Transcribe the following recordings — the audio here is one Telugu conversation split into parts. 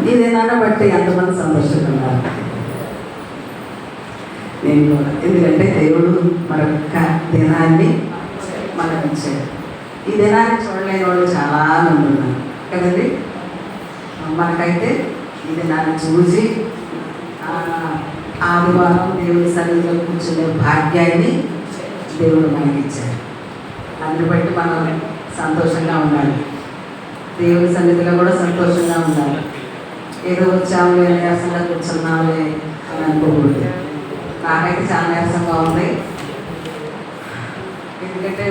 ఈ దినాన్ని బట్టి ఎంతమంది సంతోషంగా ఉన్నారు? నేను కూడా. ఎందుకంటే దేవుడు మరొక్క దినాన్ని మనకు ఇచ్చాడు. ఈ దినాన్ని చూడలేని వాళ్ళు చాలా మంది ఉన్నారు కదండి. మనకైతే ఈ దినాన్ని చూసి ఆదివారం దేవుడి సన్నిధిలో కూర్చునే భాగ్యాన్ని దేవుడు మనకి ఇచ్చాడు. అందుని బట్టి మనం సంతోషంగా ఉండాలి. దేవుడి సన్నిధిలో కూడా సంతోషంగా ఉండాలి. ఏదో వచ్చాములే, నీరసంగా కూర్చున్నాములే అని అనుకోకూడదు. నాకైతే చాలా నీరసంగా ఉంది. ఎందుకంటే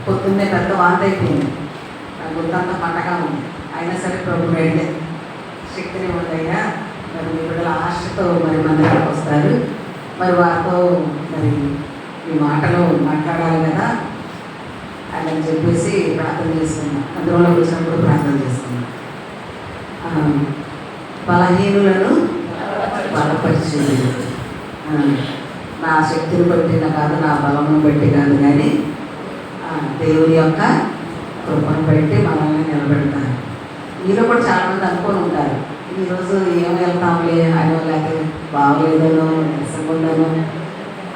పొద్దున్నే పెద్ద వాంతి అయిపోయింది. నాకు గుర్తంతా పండగ ఉంది. అయినా సరే ప్రభు వెళ్ళే శక్తిని ఉందయ్యా. మరి మీ బిడ్డల ఆశతో మరి మందిరానికి వస్తారు. మరి వారితో మరి ఈ మాటలు మాట్లాడాలి కదా అని చెప్పేసి ప్రార్థన చేస్తున్నాం. అందులో వచ్చినప్పుడు ప్రార్థన చేస్తున్నాం. బలహీనులను బలపరిచింది. నా శక్తిని బట్టి కాదు, నా బలమును బట్టి కాదు, కానీ దేవుని యొక్క కృపను బట్టి మనల్ని నిలబెడతారు. మీలో కూడా చాలామంది అనుకొని ఉంటారు, ఈరోజు ఏం వెళ్తాంలే అని, లేకపోతే బాగలేదనో నిరసంగానో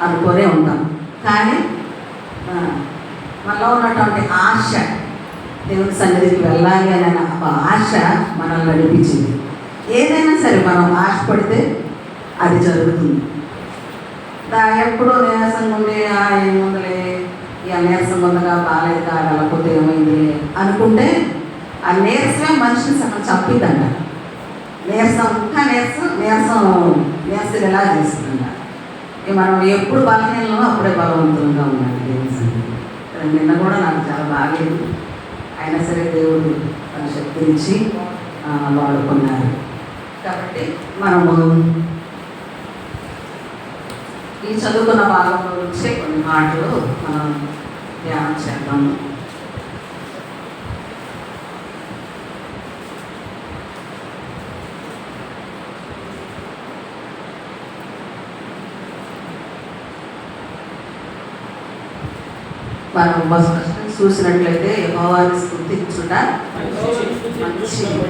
అనుకునే ఉంటాం. కానీ మనలో ఉన్నటువంటి ఆశ, దేవుని సన్నిధికి వెళ్ళాలి అనే ఆశ మనల్ని నడిపించింది. ఏదైనా సరే మనం ఆశపడితే అది జరుగుతుంది. ఎప్పుడో నీరసంగా ఉండి ఏముందలే, ఇక నీరసంగా ఉందగా, బాగాలేదు కాకపోతే ఏమైంది అనుకుంటే ఆ నీరసమే మనిషిని సగం చంపిద్దంట. నీరసం ఇంకా నీరసం ఎలా చేస్తుందంట. మనం ఎప్పుడు బలహీనమో అప్పుడే బలవంతంగా ఉండాలి దేవుని సన్నిధిలో. నిన్న కూడా నాకు చాలా బాగలేదు, అయినా సరే దేవుడు తన శక్తించి వాడుకున్నారు. కాబట్టి మనము ఈ చదువుకున్న భాగంలో నుంచే కొన్ని మాటలు మనం ధ్యానం చేద్దాము. మనం ఫస్ట్ చూసినట్లయితే యెహోవాను స్తుతించుట మంచిది.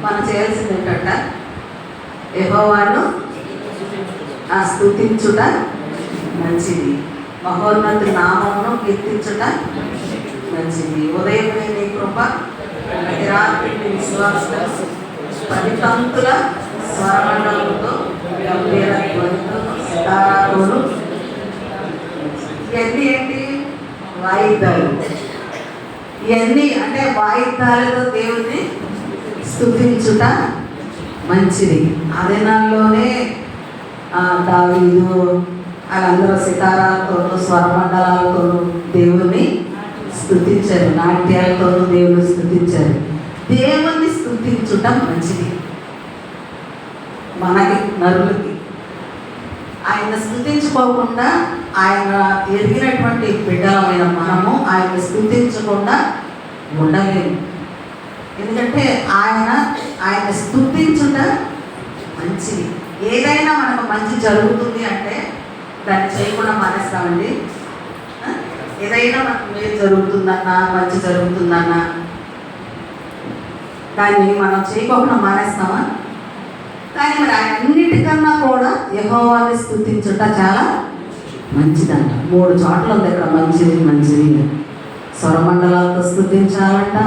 మనం చేయాల్సింది ఏంటంట, యెహోవాను స్తుతించుట మంచిది, మహోన్నతుని నామమును కీర్తించుట మంచిది. ఉదయం నీ కృప, రాత్రి నీ విశ్వాసం, 10 తంతుల స్వరమండలంతో, గంభీర ధ్వనితో, సితారాతోను. ఇవన్నీ ఏంటి? వాయిద్యాలు. ఇవన్నీ అంటే వాయిద్యాలతో దేవుని స్తుతించుట మంచిది. ఆ దినాల్లోనే దావీదు వాళ్ళందరూ సితారాలతోనూ స్వరమండలాలతోనూ దేవుని స్తుతించారు, నాట్యాలతోనూ దేవుని స్తుతించారు. దేవుని స్తుతించుట మంచిది మనకి, నరులకి. ఆయన స్తుతించుకోకుండా, ఆయన ఎరిగినటువంటి బిడ్డలమైన మనము ఆయన స్తుతించకుండా ఉండలేము. ఎందుకంటే ఆయన స్తుతించుట మంచిది. ఏదైనా మనకు మంచి జరుగుతుంది అంటే దాన్ని చేయకుండా మానేస్తామండి. ఏదైనా మనకు మేలు జరుగుతుందన్నా, మంచి జరుగుతుందన్నా దాన్ని మనం చేయకుండా మానేస్తామా? కానీ మరి అన్నిటికన్నా కూడా యెహోవాని స్తుతించుట చాలా మంచిదంట. 3 చోట్ల ఉంది ఇక్కడ మంచిది. స్వరమండలాలతో స్తుతించాలంట,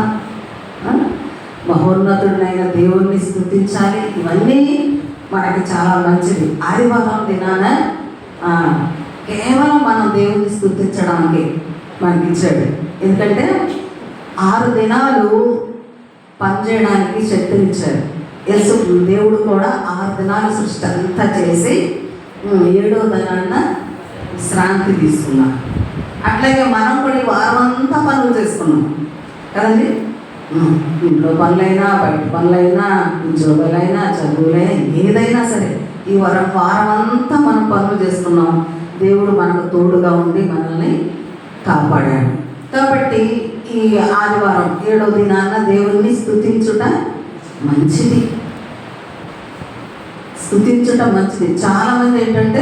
మహోన్నతుడైన దేవుణ్ణి స్తుతించాలి. ఇవన్నీ మనకి చాలా మంచిది. ఆదివారం దినాన కేవలం మనం దేవుణ్ణి స్తుతించడానికి మనకి ఇచ్చాడు. ఎందుకంటే 6 దినాలు పనిచేయడానికి శక్తినిచ్చారు. దేవుడు కూడా 6 దినాలు సృష్టి అంతా చేసి 7వ దినాన విశ్రాంతి తీసుకున్నాం. అట్లాగే మనం కూడా ఈ వారం అంతా పనులు చేసుకున్నాం కదండి. ఇంట్లో పనులైనా, బయట పనులైనా, ఉద్యోగాలైనా, చదువులైనా, ఏదైనా సరే ఈ వారం అంతా మనం పనులు చేసుకున్నాం. దేవుడు మనకు తోడుగా ఉండి మనల్ని కాపాడాడు. కాబట్టి ఈ ఆదివారం 7వ దినాన దేవుణ్ణి స్తుతించుట మంచిది. స్తుతించటం మంచిది. చాలామంది ఏంటంటే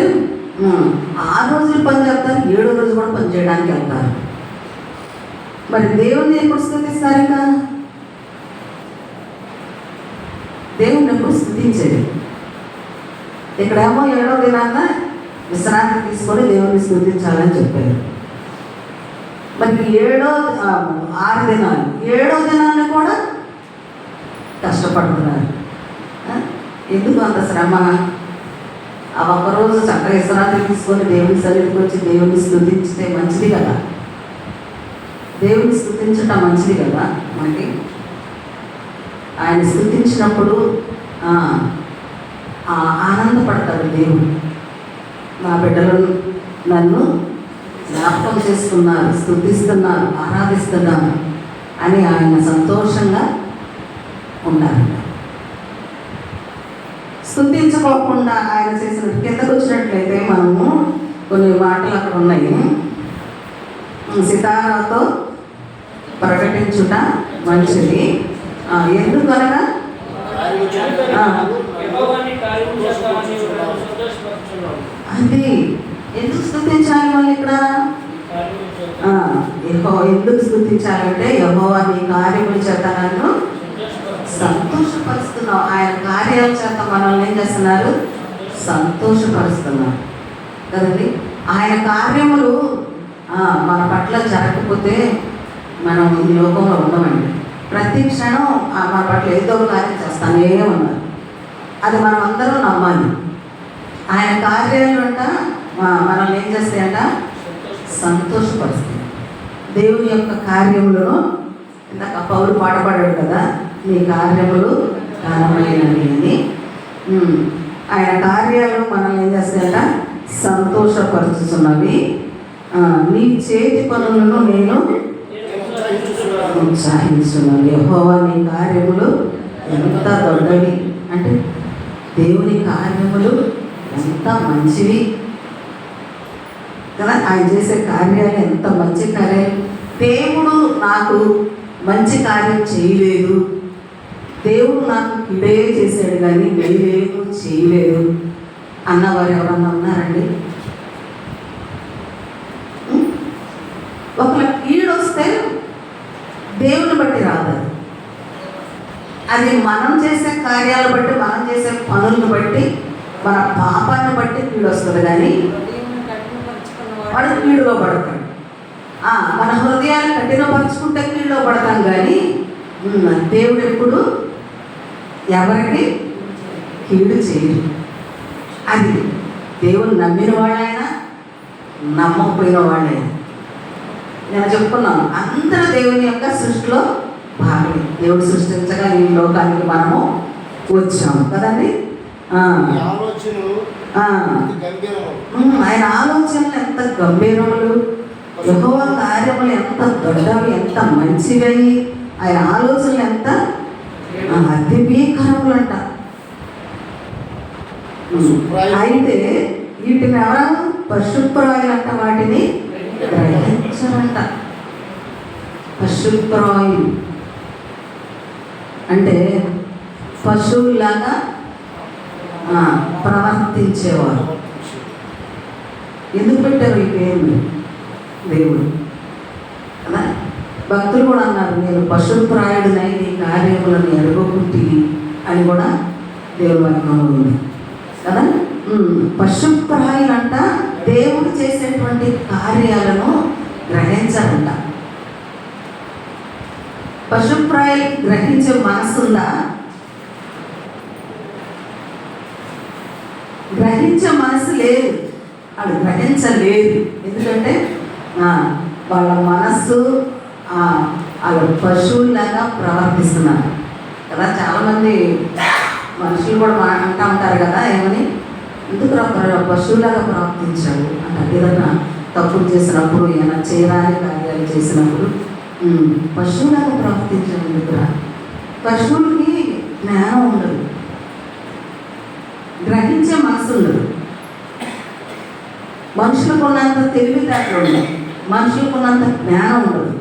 6 రోజులు పని చేస్తారు, 7వ రోజు కూడా పని చేయడానికి వెళ్తారు. మరి దేవుణ్ణి ఎప్పుడు స్తుతిస్తారు? ఇంకా దేవుణ్ణి ఎప్పుడు స్తుతించేది? ఇక్కడేమో 7వ దినాన విశ్రాంతి తీసుకొని దేవుణ్ణి స్తుతించాలని చెప్పారు. మరి 6 దినాలు 7వ దినాన్ని కూడా కష్టపడుతున్నారు. ఎందుకు అంత శ్రమ? ఆ ఒక్కరోజు చక్కగా విశ్రాంతి తీసుకొని దేవుని సన్నిధికి వచ్చి దేవుని స్తుతించితే మంచిది కదా. దేవుని స్తుతించటం మంచిది కదా. మనకి ఆయన స్తుతించినప్పుడు ఆనందపడతాడు దేవుడు. నా బిడ్డలు నన్ను జ్ఞాపకం చేసుకున్నారు, స్తుతిస్తున్నారు, ఆరాధిస్తున్నారు అని ఆయన సంతోషంగా ఉన్నారు. స్తుతించుకోకుండా ఆయన చేసిన కిందకు వచ్చినట్లయితే మనము కొన్ని మాటలు అక్కడ ఉన్నాయి. సితారాతో ప్రకటించుట మంచిది. ఎందుకనగా అది ఎందుకు స్తుతించాలి? మళ్ళీ ఇక్కడ ఎందుకు స్తుతించాలంటే యెహోవా నీ కార్యముల చేత నన్ను సంతోషపరుస్తున్నావు. ఆయన కార్యాల చేత మనల్ని ఏం చేస్తున్నారు? సంతోషపరుస్తున్నారు కదండి. ఆయన కార్యములు మన పట్ల జరగకపోతే మనం ఈ లోకంలో ఉండమండి. ప్రతి క్షణం మన పట్ల ఏదో ఒక కార్యం చేస్తానే ఉన్నారు. అది మనం అందరం నమ్మాలి. ఆయన కార్యాలు అంట మనల్ని ఏం చేస్తాయంట? సంతోషపరుస్తాయి. దేవుని యొక్క కార్యములను ఇందాక పౌలు పాటపడాడు కదా, నీ కార్యములు ఘనమైనవి అని. ఆయన కార్యాలు మనల్ని ఏం చేస్తాయంట? సంతోషపరుచుతున్నవి. నీ చేతి పనులను నేను ఉత్సాహించున్నాను. యెహోవా నీ కార్యములు ఎంత దొడ్డవి అంటే దేవుని కార్యములు ఎంత మంచివి కదా. ఆయన చేసే కార్యాలు ఎంత మంచి కార్యాలు. దేవుడు నాకు మంచి కార్యం చేయలేదు, దేవుడు నాకు కీడే చేశాడు కానీ మేలేమో చేయలేదు అన్నవారు ఎవరన్నా ఉన్నారండి? ఒకవేళ కీడు వస్తే దేవుని బట్టి రాదు. అది మనం చేసే కార్యాలు బట్టి, మనం చేసే పనులను బట్టి, మన పాపాన్ని బట్టి కీడు వస్తుంది. కానీ వాడు కీడులో పడతాడు. మన హృదయాన్ని కఠినపరుచుకుంటే కీడులో పడతాం. కానీ దేవుడు ఎప్పుడు ఎవరికి కీడు చేయడు. అది దేవుడు నమ్మిన వాళ్ళైనా నమ్మకపోయిన వాళ్ళైనా. నేను చెప్పుకున్నాను, అందరూ దేవుని యొక్క సృష్టిలో భాగమే. దేవుడు సృష్టించగా ఈ లోకానికి మనము వచ్చాము కదండి. ఆయన ఆలోచనలు ఎంత గంభీరములు, యెహోవా కార్యములు ఎంత దొడ్డవి, ఎంత మంచివి. ఆయన ఆలోచనలు ఎంత అతి భీకరములు అంట. అయితే వీటిని ఎవరు? పశుప్రాయులు అంట. వాటిని గ్రహించరంట. పశుప్రాయులు అంటే పశువులాగా ప్రవర్తించేవారు. ఎందుకు పెట్టారు ఈ పేరు? దేవుడు కదా. భక్తులు కూడా అన్నారు, నేను పశుప్రాయుడినై నీ కార్యములను ఎరగకుంటిని అని కూడా దేవుడు వాక్యంలో ఉంది కదా. పశుప్రాయులంట దేవుడు చేసేటువంటి కార్యాలను గ్రహించాలంట. పశుప్రాయులు గ్రహించే మనసుందా? గ్రహించే మనసు లేదు. అది గ్రహించలేదు. ఎందుకంటే వాళ్ళ మనస్సు వాళ్ళ పశువులాగా ప్రవర్తిస్తున్నారు కదా. చాలామంది మనుషులు కూడా అంటూ ఉంటారు కదా, ఏమని, ఎందుకు పశువులాగా ప్రవర్తించావు అంటే ఏదన్నా తప్పులు చేసినప్పుడు, ఏమైనా చేయరాని కార్యాలు చేసినప్పుడు పశువులాగా ప్రవర్తించావు ఎందుకురా? పశువులకి జ్ఞానం ఉండదు, గ్రహించే మనసు ఉండదు. మనుషులకు ఉన్నంత తెలివితేటలు ఉండదు, మనుషులకు ఉన్నంత జ్ఞానం ఉండదు.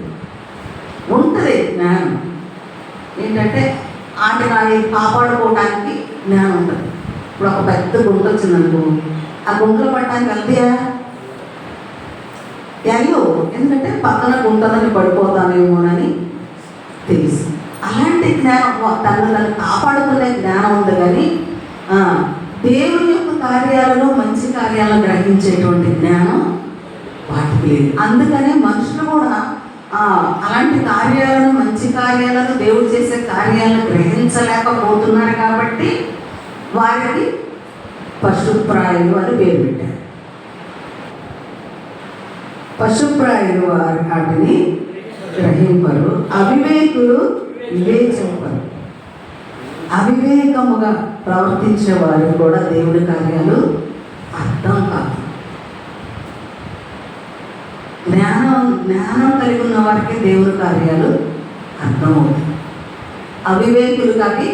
ఉంటుంది జ్ఞానం ఏంటంటే వాటిని కాపాడుకోవడానికి జ్ఞానం ఉంటుంది. ఇప్పుడు ఒక పెద్ద గుంట వచ్చిందనుకో, ఆ గుంటలో పట్టడానికి వెళ్తాయా? ఎల్లో, ఎందుకంటే పక్కన గుంటలని పడిపోతానేమోనని తెలుసు. అలాంటి జ్ఞానం, తను కాపాడుకునే జ్ఞానం ఉంది. కానీ దేవుని యొక్క కార్యాలలో మంచి కార్యాలను గ్రహించేటువంటి జ్ఞానం వాటికి లేదు. అందుకనే మనుషులు కూడా అలాంటి కార్యాలను, మంచి కార్యాలను, దేవుడు చేసే కార్యాలను గ్రహించలేకపోతున్నారు. కాబట్టి వారికి పశుప్రాయులు అని పేరు పెట్టారు. పశుప్రాయులు వాటిని గ్రహింపరు, అవివేకులు వివేచింపరు. అవివేకముగా ప్రవర్తించే వారికి కూడా దేవుడి కార్యాలు అర్థం కాదు. జ్ఞానం కలిగి ఉన్న వారికి దేవుడి కార్యాలు అర్థమవుతాయి. అవివేకులు అవి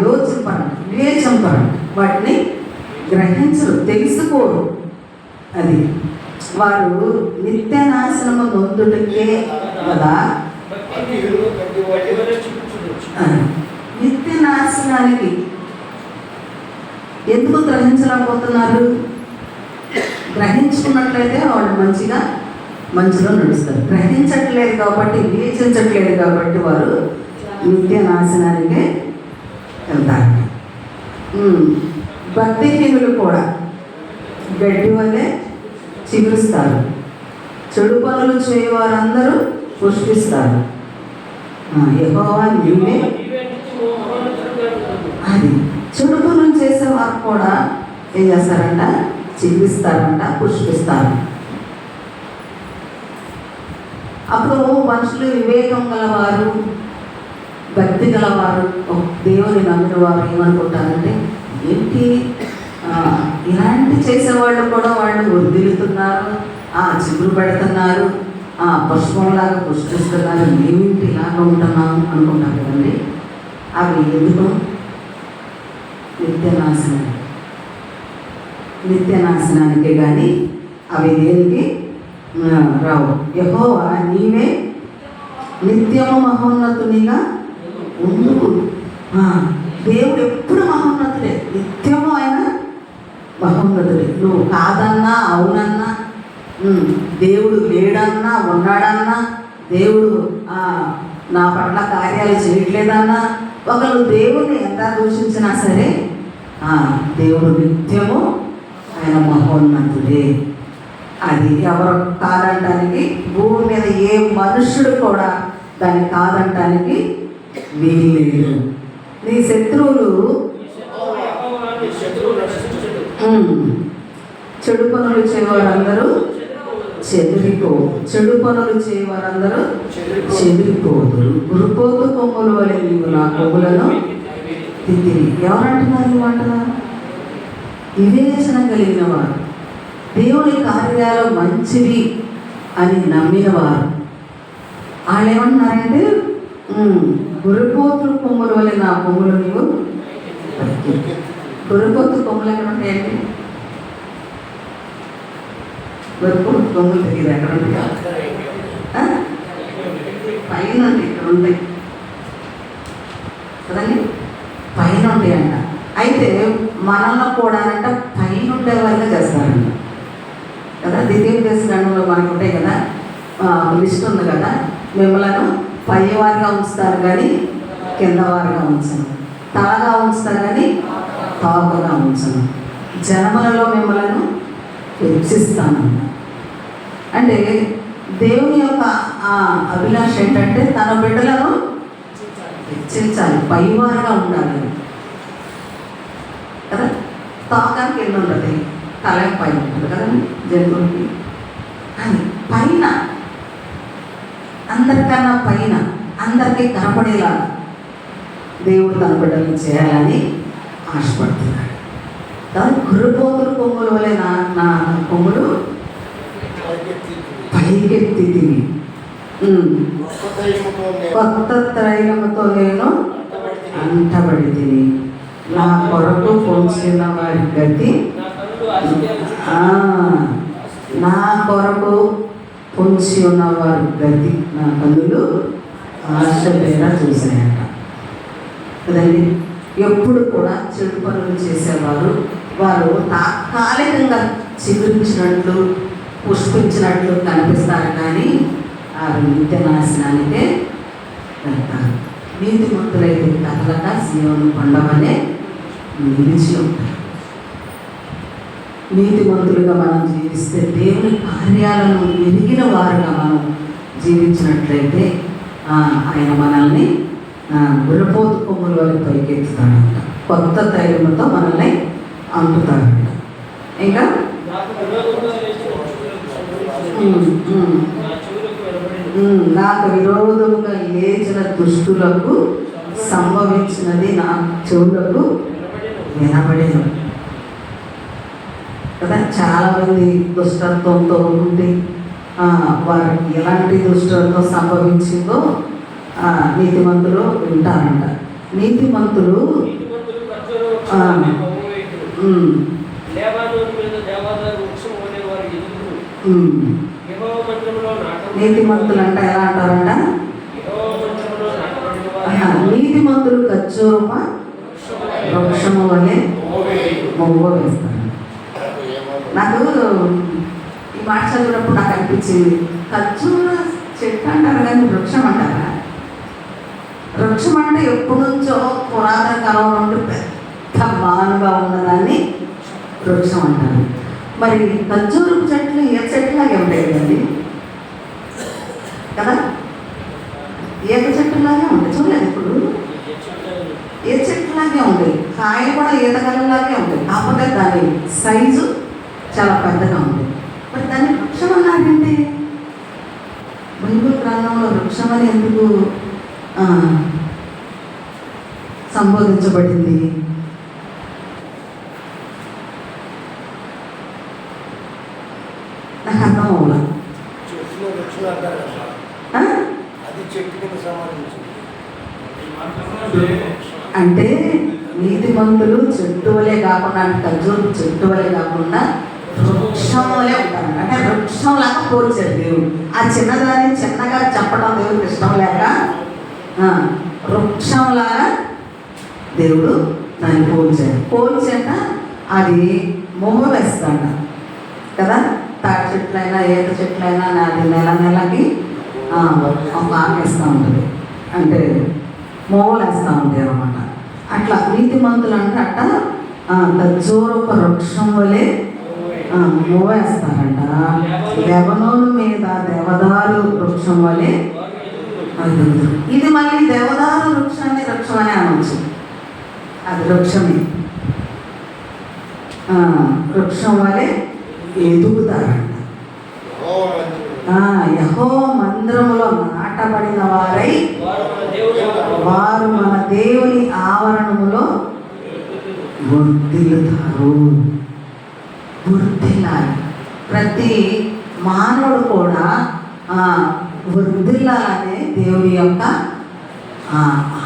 యోచింపరండి, వివేచింపరండి, వాటిని గ్రహించరు, తెలుసుకోరు. అది వారు నిత్య నాశనము నొందుటకే కదా. నిత్య నాశనానికి ఎందుకు గ్రహించలేకపోతున్నారు? గ్రహించుకున్నట్లయితే వాళ్ళు మంచిలో నడుస్తారు. గ్రహించట్లేదు కాబట్టి, వివేచించట్లేదు కాబట్టి వారు నిత్య నాశనానికే వెళ్తారు. భక్తిహీనులు కూడా గడ్డి వల్లే చిగురుస్తారు, చెడు పనులు చేయవారందరూ పుష్పిస్తారు. యెహోవా నీవే, అది చెడు పనులు చేసేవారు కూడా ఏం చేస్తారంట? చిగురిస్తారంట, పుష్పిస్తారు. అప్పుడు మనుషులు వివేకం గలవారు, భక్తి గలవారు, దేవుని నమ్మిన వారు ఏమనుకుంటారంటే, ఏంటి ఇలాంటి చేసేవాళ్ళు కూడా వాళ్ళు వదిలుతున్నారు, చిగురు పెడుతున్నారు, పుష్పంలాగా పుష్పిస్తున్నారు, మేమింటి ఇలాగా ఉంటున్నాము అనుకుంటారు కదండి. అవి ఎందుకు? నిత్య నాశనానికే కానీ అవి దేనికి రావు. యెహోవా నీవే నిత్యము మహోన్నతునిగా ఉండు. దేవుడు ఎప్పుడు మహోన్నతుడే, నిత్యము ఆయన మహోన్నతుడే. నువ్వు కాదన్నా అవునన్నా, దేవుడు లేడన్నా ఉన్నాడన్నా, దేవుడు నా పట్ల కార్యాలు చేయట్లేదన్నా, ఒకరు దేవుడిని ఎంత దూషించినా సరే దేవుడు నిత్యము ఆయన మహోన్నతుడే. అది ఎవరు కాదంటానికి, భూమి మీద ఏ మనుష్యుడు కూడా దాన్ని కాదంటానికి వీలు లేదు. నీ శత్రువులు చెడు పనులు చేయవారందరూ చెదిరిపోదురు. గురుపోతు కొమ్ముల వలె నీవు నా కొమ్ములను తిరిగి. ఎవరంటున్నారు ఈ మాట? వివేచన కలిగిన వారు, దేవుని కార్యాలు మంచివి అని నమ్మిన వారు. వాళ్ళు ఏమంటున్నారంటే, గురుపోతు కొమ్ముల వలె నా కొమ్ములు నీవు. గురుపోతు కొమ్ములు ఎక్కడ ఉంటాయండి? గురుపోతు కొమ్ములు తెలియదు ఎక్కడ ఉంటాయా? పైన ఇక్కడ ఉంటాయి కదండి, పైన ఉంటాయంట. అయితే మనల్ని కూడా అంట పైన ఉండే వాళ్ళే చేస్తారంట కదా. ద్వితీయోపదేశకాండంలో మనకు ఉంటాయి కదా, లిస్ట్ ఉంది కదా, మిమ్మల్ని పైవారిగా ఉంచుతారు కానీ కింద వారిగా ఉంచను, తలగా ఉంచుతారు కానీ తోకగా ఉంచను, జనములలో మిమ్మల్ని హెచ్చిస్తాను. అంటే దేవుని యొక్క అభిలాష ఏంటంటే తన బిడ్డలను హెచ్చించాలి, పైవారిగా ఉండాలి కదా. తోకానికి ఎన్ని ఉంటుంది, తల పై ఉంటుంది కదా జంతువులకి. అని పైన, అందరికన్నా పైన, అందరికీ కనపడేలాగా దేవుడు తన బిడ్డలను చేయాలని ఆశపడుతున్నాడు. గురుపోతులు కొమ్ముల వలె నా కొమ్ములు పైకెత్తి తిని, కొత్త త్రైలముతో నేను అంటబడి తిని, నా కొరకు పొంచిన వారి గతి, నా కొరకు పొంచి ఉన్న వారి గతి నా కన్నులు ఆశ పేర చూసాయట కదండి. ఎప్పుడు కూడా చెడు పనులు చేసేవారు. వారు తాత్కాలికంగా చిగురించినట్లు పుష్పించినట్లు కనిపిస్తారు, కానీ వారు నిత్య నాశనానికే వెళ్తారు. నీతిమంతులైతే కదలక సీయోను కొండవలే నిలిచి ఉంటారు. నీతిమంతులుగా మనం జీవిస్తే, దేవుని కార్యాలను ఎరిగిన వారుగా మనం జీవించినట్లయితే ఆయన మనల్ని గుర్రపోతు కొమ్ముల వరకు పైకెత్తుతాడంట. కొత్త ధైర్యంతో మనల్ని అంటుతాడంట. ఇంకా నాకు విరోధముగా లేచిన దుష్టులకు సంభవించినది నా చెవులకు వినబడేది కదా. చాలామంది దుష్టత్వంతో ఉండి వారికి ఎలాంటి దుష్టత్వం సంభవించిందో నీతిమంతులు వింటారంట. నీతిమంతులు నీతిమంతులు అంటే ఎలా అంటారంట? నీతిమంతులు ఖర్జూరమ వృక్షము వలె మొవ్వ వేస్తారు. నాకు ఈ మాట చదివినప్పుడు నాకు అనిపించింది, ఖర్జూర చెట్టు అంటారు కానీ వృక్షం అంటారా? వృక్షం అంటే ఎప్పటి నుంచో పురాతన కాలం నుండి పెద్ద మానుగా ఉన్నదాన్ని వృక్షం అంటారు. మరి ఖర్జూరపు చెట్లు ఏ చెట్టులాగే ఉంటాయి కదండి కదా, ఈత చెట్టులాగే ఉంటాయి. చూడలేదు ఇప్పుడు ఏ చెట్టులాగే ఉంటాయి, కాయలు కూడా ఈతకాయలాగే ఉంటాయి, కాకపోతే దాని సైజు చాలా పెద్దగా ఉంది. మరి దాన్ని వృక్షం అన్నాడంటే బైబిల్ గ్రంథంలో వృక్షం అని ఎందుకు సంబోధించబడింది? నాకు అర్థం అవ్వలా. అంటే నీతిమంతులు చెట్టు వలే కాకుండా, ఖర్జూరు చెట్టు వలే కాకుండా వృక్షం వలే ఉంటారు. అంటే వృక్షం లాగా పోల్చారు దేవుడు. ఆ చిన్నదాన్ని చిన్నగా చెప్పడం దేవుడికి ఇష్టం లేక వృక్షంలాగా దేవుడు దాన్ని పోల్చాక అది మొమ్మ వేస్తాడ కదా. తాటి చెట్లైనా ఈత చెట్లైనా అది నెలకి ఒక ఆకేస్తూ ఉంటుంది, అంటే మొవ్వలు వేస్తూ ఉంటాయి అన్నమాట. అట్లా నీతిమంతులు అంటే అట్ట ఖర్జూరపు వృక్షం వలె మొవ్వ వేస్తారంట. లెబనోను మీద దేవదారు వృక్షం వలె. ఇది మళ్ళీ దేవదారు వృక్షాన్ని వృక్షం అని అనవచ్చు. అది వృక్షమే, వృక్షం వలె ఎదుగుతారంట. యెహోవా మందిరములో నాటబడిన వారై వారు మన దేవుని ఆవరణములో వర్ధిల్లుతారు. వర్ధిల్లాలి. ప్రతి మానవుడు కూడా వర్ధిల్లాలనే దేవుని యొక్క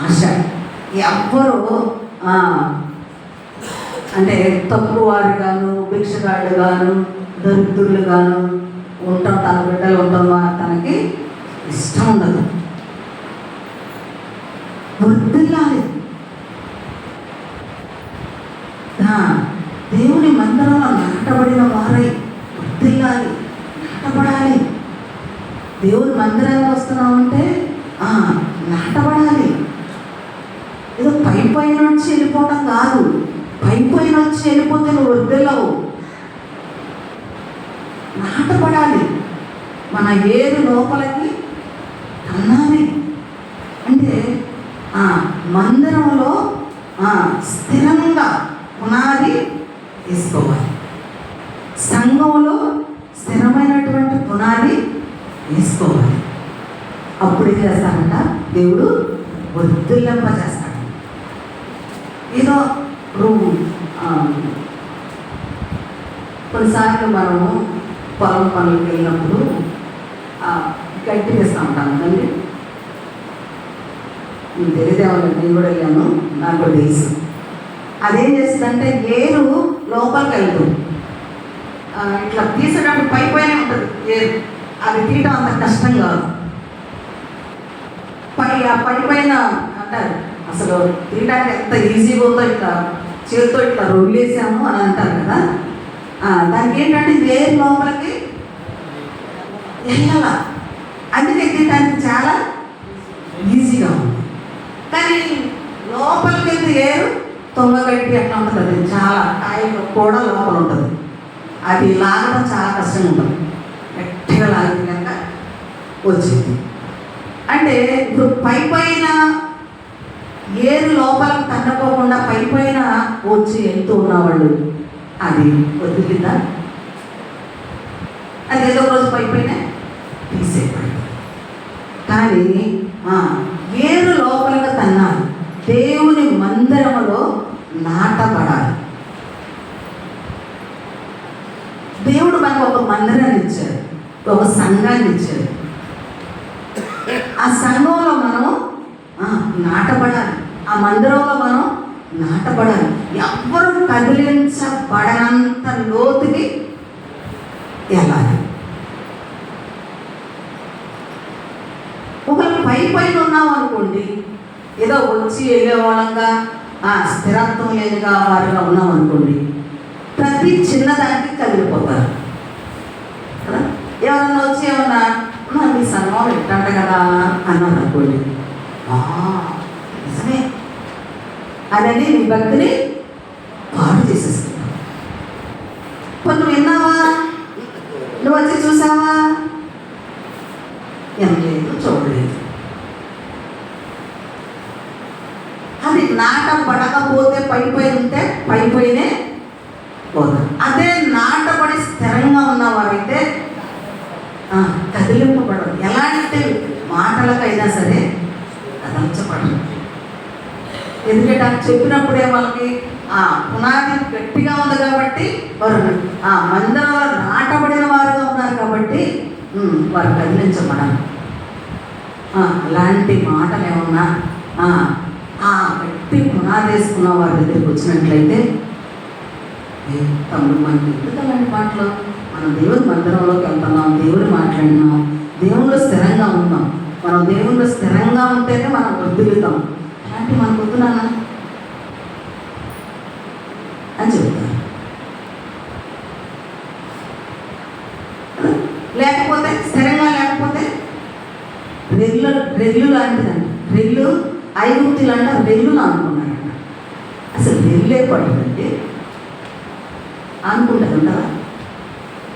ఆశ. ఎవ్వరూ అంటే తక్కువ వారు గాను, భిక్షగాళ్ళు గాను, దరిద్రులు గాను ఉంటాం, తన బిడ్డలు ఉండడం తనకి ఇష్టం ఉండదు. వర్ధిల్లాలి. దేవుని మందిరంలో నాటబడిన వారై వర్ధిల్లాలి, నాటబడాలి. దేవుని మందిరానికి వస్తున్నామంటే నాటబడాలి. ఏదో పై నుంచి వెళ్ళిపోవటం కాదు. పై నుంచి వెళ్ళిపోతే నువ్వు వర్ధిల్లవు. నాటబడాలి. మన ఏరు లోపలికి అన్నాలి. అంటే మందిరంలో స్థిరంగా పునాది వేసుకోవాలి. సంఘంలో స్థిరమైనటువంటి పునాది వేసుకోవాలి. అప్పుడు ఏం చేస్తారంట? దేవుడు వర్ధిల్లింపజేస్తాడు. ఏదో కొన్నిసార్లు మనము పొలం పనులకు వెళ్ళినప్పుడు గడ్డి వేస్తూ ఉంటాం కదండి. మీకు తెలియదేమో, నేను కూడా వెళ్ళాను, నాకు కూడా తెలుసు. అదేం చేస్తుందంటే ఏరు లోపలికి వెళ్తుంది. ఇట్లా తీసేటప్పుడు పైనే ఉంటుంది ఏరు. అది తీయటం అంత కష్టం కాదు. పైన అంటారు అసలు తీయడానికి ఎంత ఈజీగా ఉందో ఇట్లా చేతితో ఇట్లా రొల్లేసాము అని అంటారు కదా. దానికి ఏంటంటే వేరు లోపలికి వెళ్ళాల, అందుకే తీయడానికి చాలా ఈజీగా ఉంది. కానీ లోపలికి వెళ్తే ఏరు తొంగగట్టి అట్లా ఉంటుంది, అది చాలా కాయలు కూడా లోపల ఉంటుంది, అది లాగడం చాలా కష్టంగా ఉంటుంది. గట్టిగా లాగితే కనుక వచ్చింది. అంటే ఇప్పుడు పైన ఏరు లోపలికి తన్నకోకుండా పైన వచ్చి వెళ్తూ ఉన్నవాళ్ళు అది వదిలిందా? అది ఏదో రోజు పైన తీసేయబడి. కానీ ఏరు లోపలికి తన్నాలి, దేవుని మందిరములో నాటబడాలి. దేవుడు మనకు ఒక మందిరాన్ని ఇచ్చాడు, ఒక సంఘాన్ని ఇచ్చాడు. ఆ సంఘంలో మనం నాటబడాలి, ఆ మందిరంలో మనం నాటబడాలి. ఎవ్వరూ కదిలించబడనంత లోతుకి వెళ్ళాలి. ఒకవేళ పైన ఉన్నాం అనుకోండి, ఏదో వచ్చి వెళ్ళేవాళ్ళంగా స్థిరత్వం లేనిగా వారిగా ఉన్నాం అనుకోండి, ప్రతి చిన్నదానికి కదిలిపోతారు కదా. ఎవరన్నా వచ్చి ఏమన్నా మీ సంఘం ఎట్టంట కదా అన్నారు అనుకోండి, నిజమే అదని మీ భక్తిని పాడు చేసేస్తున్నావు. నువ్వు విన్నావా, నువ్వు వచ్చి చూసావా? ఏం లేదు, చూడలేదు. అది నాటబడకపోతే పైన ఉంటే పైనే పోతారు. అదే నాటబడి స్థిరంగా ఉన్నవారైతే కదిలింపబడరు. ఎలాంటి మాటలకైనా సరే కదలించబడరు. ఎందుకంటే అది చెప్పినప్పుడే వాళ్ళకి పునాది గట్టిగా ఉంది కాబట్టి వారు మందిరంలో నాటబడిన వారుగా ఉన్నారు కాబట్టి వారు కదిలించబడాలి. అలాంటి మాటలు ఏమన్నా గట్టి పునాది వేసుకున్న వారి దగ్గరికి వచ్చినట్లయితే, తమ్ముడు మనకి ఎందుకు అలాంటి మాటలు, మనం దేవుని మందిరంలోకి వెళ్తున్నాం, దేవుని మాట్లాడినాం, దేవుళ్ళు స్థిరంగా ఉన్నాం. మనం దేవుళ్ళు స్థిరంగా ఉంటేనే మనం వర్ధిల్లుతాం. అలాంటి మనకు వద్దునానా అని చెప్తారు. లేకపోతే స్థిరంగా లేకపోతే రెల్లు లాంటిదండి. రెల్లు ఐగుప్తులు అంట రెల్లులు అనుకున్నారంట. అసలు రెల్లే పడుతుందండి అనుకుంటారు కదా.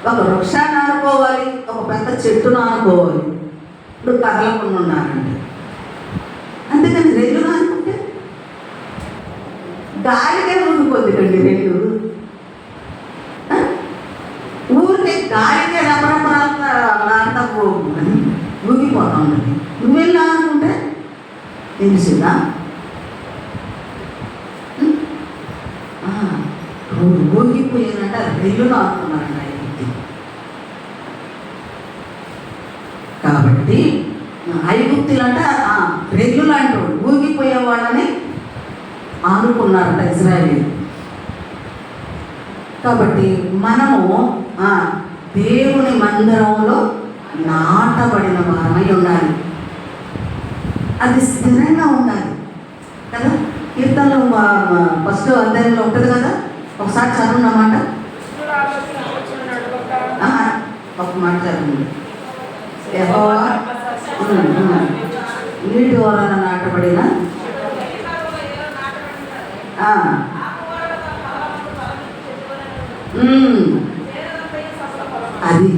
ఒక వృక్షాన్ని ఆనుకోవాలి, ఒక పెద్ద చెట్టును ఆనుకోవాలి. ఇప్పుడు కదలకుండా ఉన్నారండి. అంతేకాని రెల్లును అనుకుంటే గాలికే ఊగిపోతుందండి. రెల్లు ఊరికే గాలికే రమరమరాంతా ఊగిపోతా ఉన్నది. నువ్వెళ్ళి అనుకుంటే తెలిసిందా? ఊగిపోయానంట, రెల్లును ఆనుకున్నారంట. కాబట్టి ఐగుప్తులంట రెల్లు లాంటి వాడు, ఊగిపోయే వాళ్ళని ఆనుకున్నారంట ఇజ్రాయేలీయులు. కాబట్టి మనము దేవుని మందిరంలో నాటబడిన వారమై ఉండాలి. అది స్థిరంగా ఉండాలి కదా. కీర్తనలో ఫస్ట్ అధ్యాయంలో ఉంటుంది కదా, ఒకసారి చదువున్నమాట. ఒక మాట చదువు. యెహోవా నీటి వలన నాటబడిన అది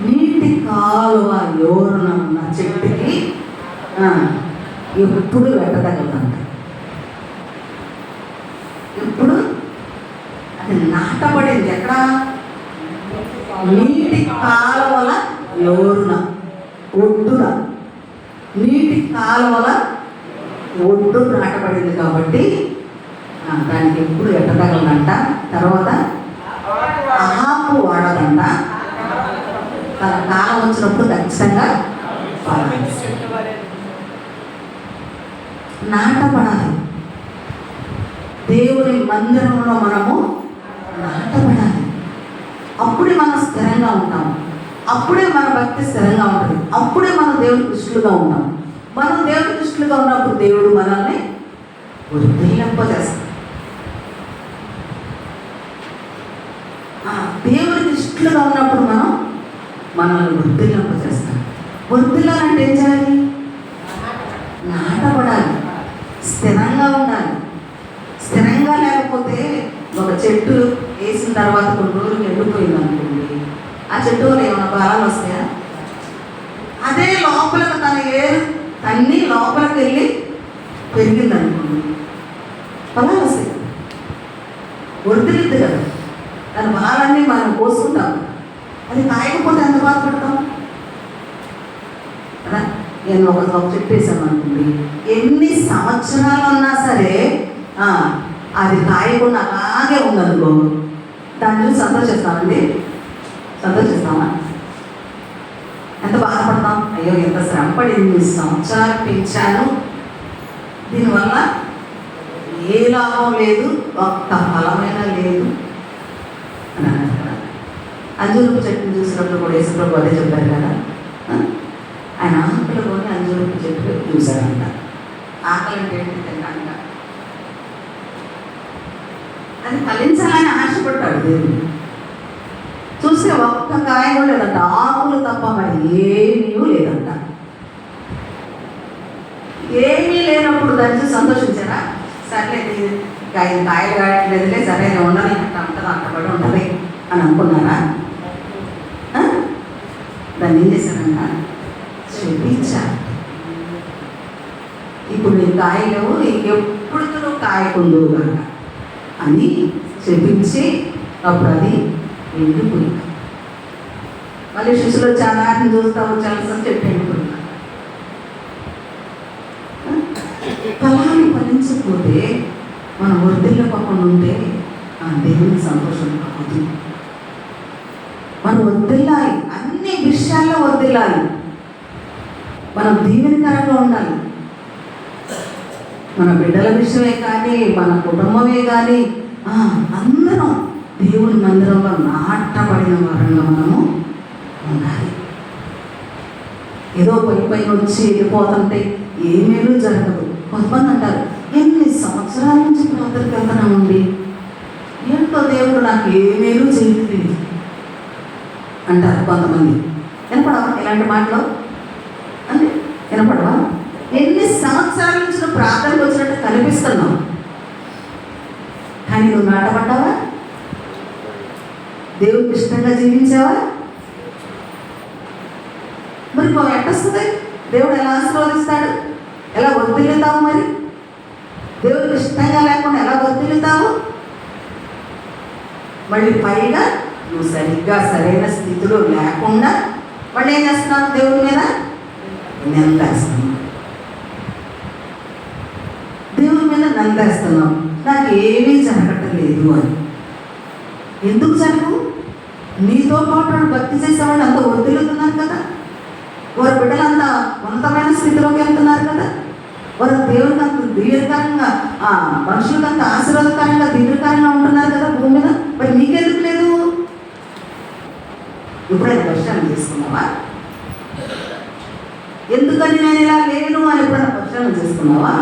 నీటి కాలువ యోరున ఉన్న చెట్టుకి ఎప్పుడు వెట్టదగలంట. ఎప్పుడు అది నాటబడింది ఎక్కడ? నీటి కాలువల యోరున, ఒడ్డున, నీటి కాలువల ఒడ్డు నాటబడింది కాబట్టి దానికి ఎప్పుడు ఎట్టదగలంట. తర్వాత ఆపు వాడదంట. తన కాలం వచ్చినప్పుడు ఖచ్చితంగా నాటబడాలి. దేవుని మందిరంలో మనము నాటబడాలి. అప్పుడే మనం స్థిరంగా ఉంటాము, అప్పుడే మన భక్తి స్థిరంగా ఉంటుంది, అప్పుడే మనం దేవుని దృష్టిగా ఉంటాం. మనం దేవుని దృష్టిలో ఇష్టలుగా ఉన్నప్పుడు దేవుడు మనల్ని వర్ధిల్లింపజేస్తాడు. దేవుడికి ఇష్టలుగా ఉన్నప్పుడు మనల్ని వర్ధిల్లింపజేస్తాడు. వర్ధిల్లాలంటే ఏం చేయాలి? నాటపడాలి, స్థిరంగా ఉండాలి. స్థిరంగా లేకపోతే ఒక చెట్టు వేసిన తర్వాత కొన్ని రోజులు ఎండిపోయింది అనుకోండి, ఆ చెట్టు వల్ల ఏమైనా బలాలు వస్తాయా? అదే లోపలికి తన ఏరు తన్ని లోపలికి వెళ్ళి పెరిగింది అనుకోండి, బలాలు వస్తాయి. వర్ధిల్లిద్ది కదా, దాని బలాలన్నీ మనం కోసుకుంటాం. అది కాయకపోతే ఎంత బాధపడతాం కదా. నేను ఒక చెట్టు వేసాను అనుకోండి, ఎన్ని సంవత్సరాలు ఉన్నా సరే అది కాయకుండా అలాగే ఉందనుకో, దాన్ని చూసి సంతోషిస్తామండి? సంతోషిస్తామా? ఎంత బాధపడతాం? అయ్యో ఎంత శ్రమ పడింది, సంవత్సరాలు పెంచాను, దీనివల్ల ఏ లాభం లేదు, ఒక్క ఫలమైనా లేదు అని అన్నారు కదా. అంజూరపు చెట్టుని చూసినప్పుడు కూడా యేసుప్రభు అదే చెప్పారు కదా. ఆయన ఆకలిలోని అంజూరపు చెట్టు చూశారంట. ఆకలి అంటే ఏంటి? తిన్నాక అది ఫలించాలని ఆశపడ్డాడు దేవుడు. చూస్తే ఒక్క కాయ కూడా లేదంట, ఆకులు తప్ప మరి ఏమీ లేదంట. ఏమీ లేనప్పుడు దాన్ని చూసి సంతోషించారా? సర్లేదు కాయలు కాయట్లేదులే, సరే ఉండని అంటది, అంటబడి ఉండదు అని అనుకున్నారా? దాన్ని ఏం చేశారంట? చూపించారు. ఇప్పుడు నీ కాయలేవు, ఇంకెప్పుడు నువ్వు కాయకుందు కనుక అని చూపించి అప్పుడు అది ఎండిపోయింది. మళ్ళీ శిష్యులు చాలా చూస్తావు, చాలా చెట్టు ఎండిపోయింది. ఫలాన్ని ఫలించకపోతే మనం వర్ధిల్లకుండా ఉంటే దేవునికి సంతోషం కాదు. మనం వర్ధిల్లాలి, అన్ని విషయాల్లో వర్ధిల్లాలి. మనం దీవెనకరంగా ఉండాలి. మన బిడ్డల విషయమే కానీ, మన కుటుంబమే కానీ అందరం దేవుని మందిరంలో నాటబడిన వారంగా మనము ఉండాలి. ఏదో పైన వచ్చి వెళ్ళిపోతుంటే ఏమేమీ జరగదు. కొంతమంది అంటారు, ఎన్ని సంవత్సరాల నుంచి ప్రార్థనకి వెళ్తున్నామండి, ఏంటో దేవుడు నాకు ఏమేమీ చేయలేదు అంటారు కొంతమంది. వినపడవా ఇలాంటి మాటలు? అంటే వినపడవా? ఎన్ని సంవత్సరాల నుంచి నువ్వు ప్రార్థనకు వచ్చినట్టు కనిపిస్తున్నావు, కానీ నువ్వు నాటపడ్డావా? దేవుడికి ఇష్టంగా జీవించావా? మరి నువ్వు ఎట్టొస్తుంది? దేవుడు ఎలా ఆశీర్వదిస్తాడు? ఎలా వర్ధిల్లుతావు? మరి దేవుడికి ఇష్టంగా లేకుండా ఎలా వర్ధిల్లుతావు? మళ్ళీ పైగా నువ్వు సరిగ్గా సరైన స్థితిలో లేకుండా మళ్ళీ ఏం చేస్తున్నావు? దేవుడి మీద నిందేస్తున్నావు. దేవుడి మీద నిందేస్తున్నావు, నాకు ఏమీ జరగట్లేదు అని. ఎందుకు జరగవు? నీతో పాటు వాళ్ళు భక్తి చేసేవాళ్ళు అంత వర్ధిల్లుతున్నారు కదా, వారి బిడ్డలంతా ఉన్నతమైన స్థితిలోకి వెళ్తున్నారు కదా, వారు దేవుడికి అంత దీర్ఘంగా మనుషులకు అంత ఆశీర్వాదకరంగా దీర్ఘకరంగా ఉంటున్నారు కదా భూమి మీద. మరి నీకెందుకు లేదు? ఎప్పుడైనా పరిశీలన చేసుకున్నావా? ఎందుకని నేను ఇలా లేను అని ఎప్పుడైనా పరిశీలన చేసుకున్నావా?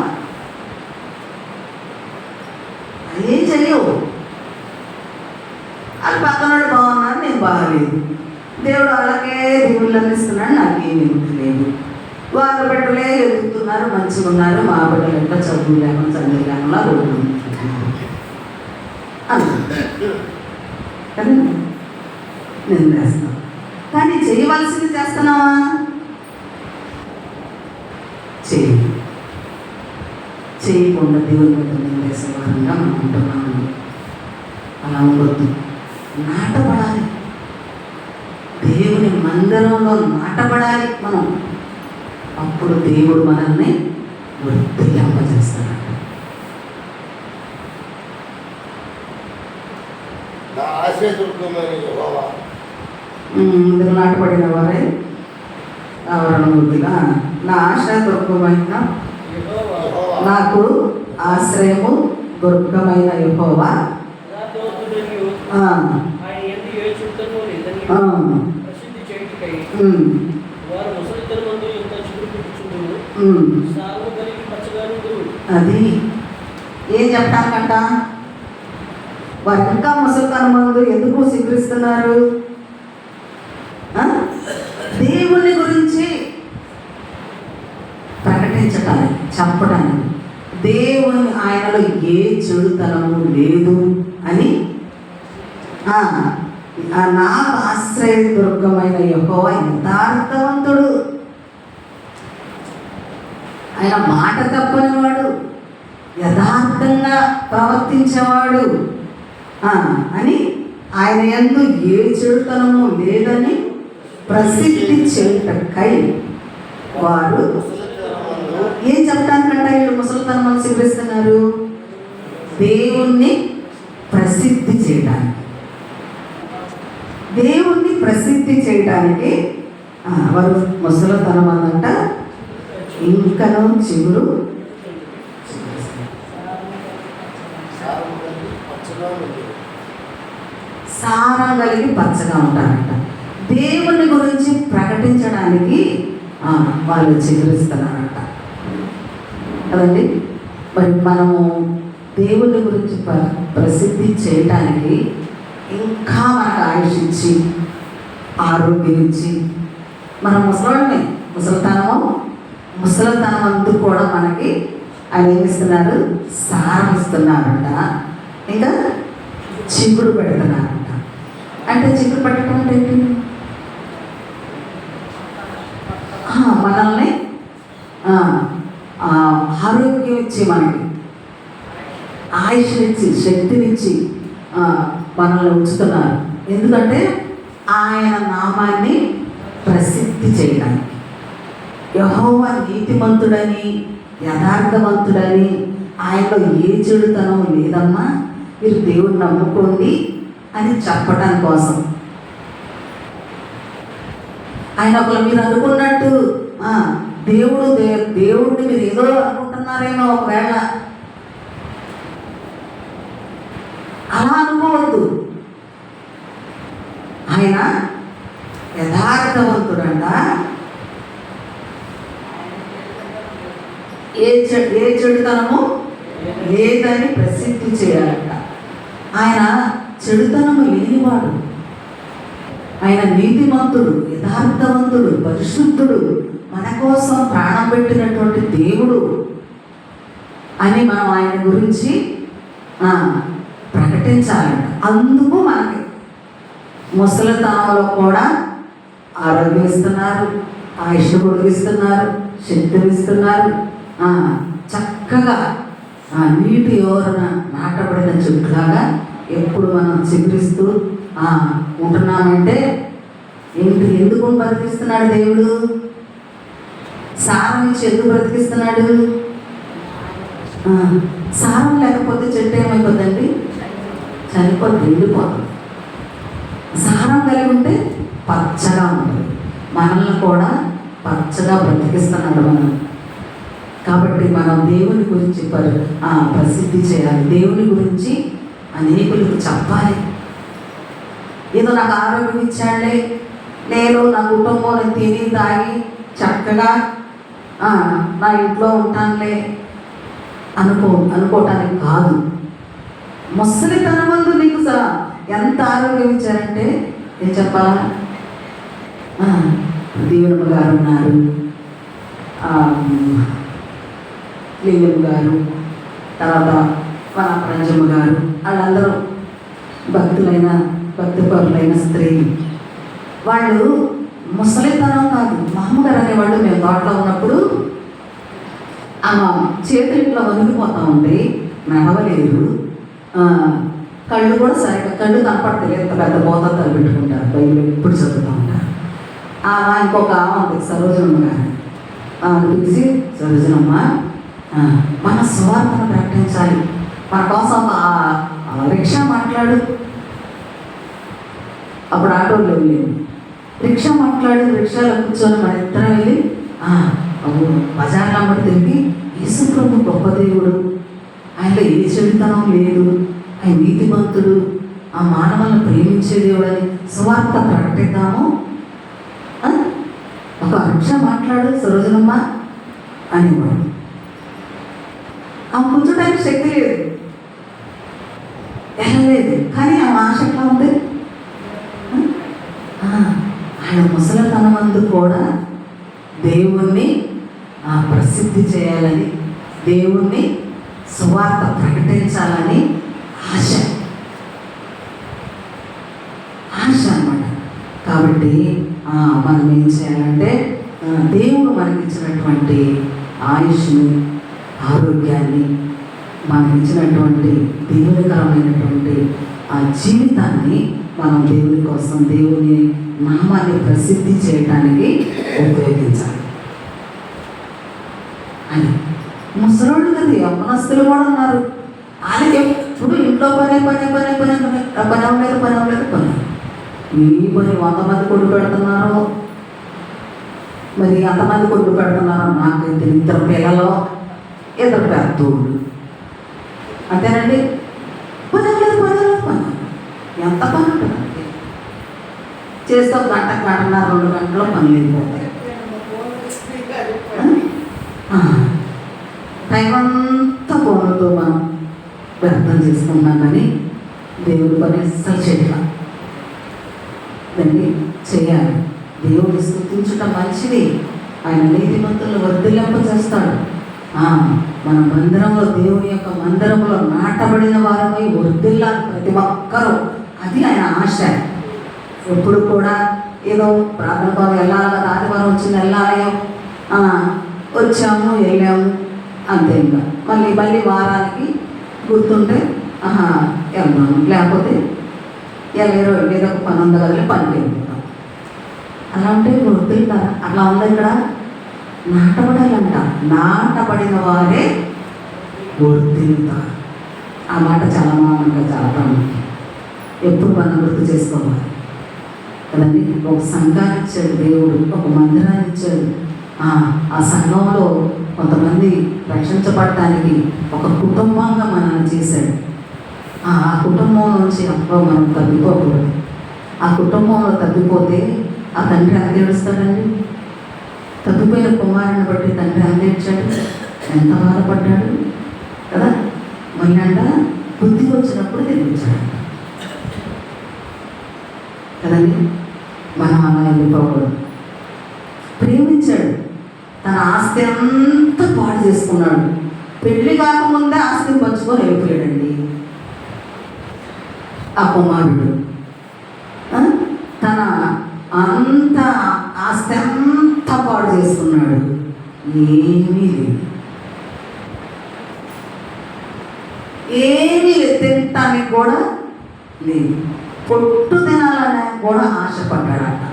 అదేం చెయ్యవు. అది పక్కనోడు బాగున్నారు, నేను బాగాలేదు, దేవుడు వాళ్ళకే దేవుళ్ళు అందిస్తున్నాడు, నాకేమీ లేదు. వాళ్ళ బిడ్డలే ఎదుగుతున్నారు, మంచిగా ఉన్నారు, మా బిడ్డలు ఎంత చదువు లేకుండా చదువు లేకుండా రోడ్డు కానీ నేను చేస్తాను. కానీ చేయవలసింది చేస్తున్నావా? చేయకుండా దేవుని మీద నేను చేసే వారంగా మనం ఉంటున్నాము. అలా ఉండొద్దు. నాటపడాలి, దేవుని మందిరంలో నాటపడాలి మనం. అప్పుడు దేవుడు మనల్ని వర్ధిల్లింపజేస్తాడు. ఇందులో నాటపడిన వారే ఆవరణమూర్తిగా నా ఆశ దుర్గమైన నాకు ఆశ్రయము దుర్గమైన యెహోవా వారు ముసలితనమందు ఎంత చిగురు పెట్టుచుండును, సాగు కలిగి అది ఏం చెప్పడానికంట? వారు ఇంకా ముసలితనం ముందు ఎందుకు స్వీకరిస్తున్నారు? దేవుని గురించి ప్రకటించటానికి, చెప్పడానికి, దేవుని ఆయనలో ఏ చెడుతనము లేదు అని, నాకు ఆశ్రయ దుర్గమైన యెహోవా యథార్థవంతుడు, ఆయన మాట తప్పనివాడు, యథార్థంగా ప్రవర్తించేవాడు అని, ఆయన యందు ఏ చెడుతనము లేదని ప్రసిద్ధి చేయుటకై వారు ఏం చెప్పడానికంట వీళ్ళు ముసలితనం స్వీకరిస్తున్నారు? దేవుణ్ణి ప్రసిద్ధి చేయడానికి, దేవుణ్ణి ప్రసిద్ధి చేయడానికి వారు ముసలితనం అందంట ఇంకనూ చిగురు సారం కలిగి పచ్చగా ఉంటారంట. దేవుని గురించి ప్రకటించడానికి వాళ్ళు చిగురిస్తున్నారంట కదండి. మరి మనము దేవుని గురించి ప్రసిద్ధి చేయడానికి ఇంకా మనకు ఆయుష్ ఇచ్చి ఆరోగ్యం ఇచ్చి మనం ముసలితనం అంతా కూడా మనకి ఆయన ఏమిస్తున్నారు? సారం ఇస్తున్నారంట. ఇంకా చిగురు పెడుతున్నారంట. అంటే చిగురు పెట్టడం అంటే ఏంటి? మనల్ని ఆరోగ్యం ఇచ్చి, మనకి ఆయుష్నిచ్చి, శక్తినిచ్చి మనల్ని ఉంచుతున్నారు. ఎందుకంటే ఆయన నామాన్ని ప్రసిద్ధి చేయడానికి. యెహోవా నీతిమంతుడని, యథార్థవంతుడని, ఆయనలో ఏ చెడుతనం లేదమ్మా, మీరు దేవుడిని నమ్ముకోండి అని చెప్పడం కోసం. ఆయన ఒకరు మీరు అనుకున్నట్టు దేవుడిని మీరు ఏదో అనుకుంటున్నారేమో, ఒకవేళ అలా అనుకోవద్దు. ఆయన యథార్థవంతుడంట, ఏ చెడుతనము లేదని ప్రసిద్ధి చేయాలంట. ఆయన చెడుతనము లేనివాడు, ఆయన నీతిమంతుడు, యథార్థవంతుడు, పరిశుద్ధుడు, మన కోసం ప్రాణం పెట్టినటువంటి దేవుడు అని మనం ఆయన గురించి ప్రకటించాలంట. అందుకు మనకి ముసలితనంలో కూడా ఆరోగ్యం ఇస్తున్నారు, ఆయుష్ పొడిగిస్తున్నారు, శక్తిని ఇస్తున్నారు. చక్కగా నీటి ఓరన నాటబడిన చెట్టులాగా ఎప్పుడు మనం చిగురిస్తూ ఉంటున్నామంటే ఏంటి? ఎందుకు బ్రతికిస్తున్నాడు దేవుడు? సారం ఇచ్చి ఎందుకు బ్రతికిస్తున్నాడు? సారం లేకపోతే చెట్టు ఏమైపోద్దండి? చనిపోతుంది, ఎండిపోతుంది. సారం కలిగి ఉంటే పచ్చగా ఉంటుంది. మనల్ని కూడా పచ్చగా బ్రతికిస్తున్నాడు మనం. కాబట్టి మనం దేవుని గురించి ప్రసిద్ధి చేయాలి. దేవుని గురించి అనేకులకు చెప్పాలి. ఏదో నాకు ఆరోగ్యం ఇచ్చాడే, నేను నా కుటుంబం తిని తాగి చక్కగా నా ఇంట్లో ఉంటానులే అనుకోవటానికి కాదు. ముసలితనం ముందు నీకు ఎంత ఆరోగ్యం ఇచ్చారంటే ఏం చెప్పాలా? దీవెనమ్మ గారు ఉన్నారు, లింగమ్మ గారు, తర్వాత వనప్రంజమ్మ గారు, వాళ్ళందరూ భక్తిపరులైన స్త్రీలు. వాళ్ళు ముసలితనం కాదు. మా అమ్మగారు అనేవాళ్ళు, మేము తోటలో ఉన్నప్పుడు చేతులు ఇట్లా వణిగిపోతూ ఉంటాయి, నడవలేదు, కళ్ళు కూడా సరిగ్గా కళ్ళు కనపడతాయి, ఎంత పెద్ద బోతలు పెట్టుకుంటారు, బయలు ఎప్పుడు చదువుతూ ఉంటారు. ఇంకొక ఉంది సరోజనమ్మ గారు, పిలిచి సరోజనమ్మ మన స్వార్థను ప్రకటించాలి, మన కోసం రిక్షా మాట్లాడు. అప్పుడు ఆటోలో వెళ్ళేది, రిక్షా మాట్లాడి రిక్షాలో కూర్చొని మన ఇద్దరం వెళ్ళి బజార్లో అమ్మడి తిరిగి యేసు ప్రభు గొప్ప దేవుడు, ఆయనలో ఏ చెడుతనం లేదు, ఆయన నీతిమంతుడు, ఆ మానవులను ప్రేమించే దేవుడు అని సువార్త ప్రకటిద్దాము. ఒక రిక్షా మాట్లాడు సరోజనమ్మ అనేవాడు. శక్తి లేదు, వెళ్ళలేదు. కానీ ఆ ఆశ ఎట్లా ఉంది? ఆయన ముసలితనమందు కూడా దేవుణ్ణి ప్రసిద్ధి చేయాలని, దేవుణ్ణి సువార్త ప్రకటించాలని ఆశ అన్నమాట. కాబట్టి మనం ఏం చేయాలంటే దేవుడు మనకిచ్చినటువంటి ఆయుష్ని, ఆరోగ్యాన్ని, మనకిచ్చినటువంటి దీవెనకరమైనటువంటి ఆ జీవితాన్ని మనం దేవుని కోసం, దేవుని నామాన్ని ప్రసిద్ధి చేయడానికి ఉపయోగించాలి అని. ముసలోళ్ళు కదా, యవ్వనస్తులు కూడా ఉన్నారు. వాళ్ళకి ఎప్పుడు ఇంట్లో పని పని పని పని పని పని అవ్వలేదు, పని అవ్వలేదు, పని ఈ పని 100 మంది కొడుకు పెడుతున్నారు. మరి ఎంతమంది కొడుకు పెడుతున్నారో నాకైతే 2 పిల్లలు, 2 పెద్దోళ్ళు, అంతేనండి. పని అవ్వలేదు, పని అవ్వలేదు, పని ఎంత పని ఉంటుందండి. చేస్తే 1 గంట, 1.5, 2 గంటలో పని వెళ్ళిపోతాయి. టైం అంతా ఫోన్లతో మనం వ్యర్థం చేసుకున్నాం. కానీ దేవుడి పని అస్సలు చేయాలి, దాన్ని చేయాలి. దేవుడిని స్తుతించడం మంచిది. ఆయన నీతిమంతులను వర్ధిల్లింప చేస్తాడు. మన మందిరంలో, దేవుని యొక్క మందిరంలో నాటబడిన వారమై వర్ధిల్లాలి ప్రతి ఒక్కరూ. అది ఆయన ఆశ. ఎప్పుడు కూడా ఏదో ప్రార్థనకు వెళ్ళాలి కదా, ఆదివారం వచ్చింది వెళ్ళాలి, వచ్చాము వెళ్ళాము అంతే. ఇంకా మళ్ళీ వారానికి గుర్తుంటే వెళ్దాము, లేకపోతే ఏదో ఒక పని ఉంది కదా, పనికి వెళ్ళిపోతాం. అలా ఉంటే వృద్ధులుతారా? అట్లా ఉంది ఇక్కడ. నాటబడాలంట, నాటబడిన వారే వృద్ధులుతారు. ఆ మాట చాలా మామూలుగా, చాలా ప్రాముఖ్యం. ఎప్పుడు మనం గుర్తు చేసుకోవాలి కదండి. ఒక సంఘాన్ని ఇచ్చాడు దేవుడు, ఒక మందిరాన్ని ఇచ్చాడు. ఆ సంఘంలో కొంతమంది రక్షించబడటానికి ఒక కుటుంబంగా మనల్ని చేశాడు. ఆ కుటుంబం నుంచి మనం తప్పిపోకూడదు. ఆ కుటుంబంలో తప్పిపోతే ఆ తండ్రి ఎంత ఏడుస్తాడండి? తప్పిపోయిన కుమారుని బట్టి తండ్రి ఎంత ఏడ్చాడు, ఎంత బాధపడ్డాడు కదా. మొన్నంట బుద్ధి వచ్చినప్పుడు తిరిగించాడు కదండి. మనం అలా వెళ్ళిపోకూడదు. ప్రేమించాడు, తన ఆస్తి అంతా పాడు చేసుకున్నాడు. పెళ్లి కాకముందే ఆస్తిని పంచుకొని వెళ్ళిపోయాడండి ఆ కుమారుడు. తన అంత ఆస్తి అంతా పాడు చేసుకున్నాడు. ఏమీ లేదు, ఏమీ లేదు, తినటానికి కూడా లేదు. పొట్టు తినాలనే కూడా ఆశపడ్డాడట.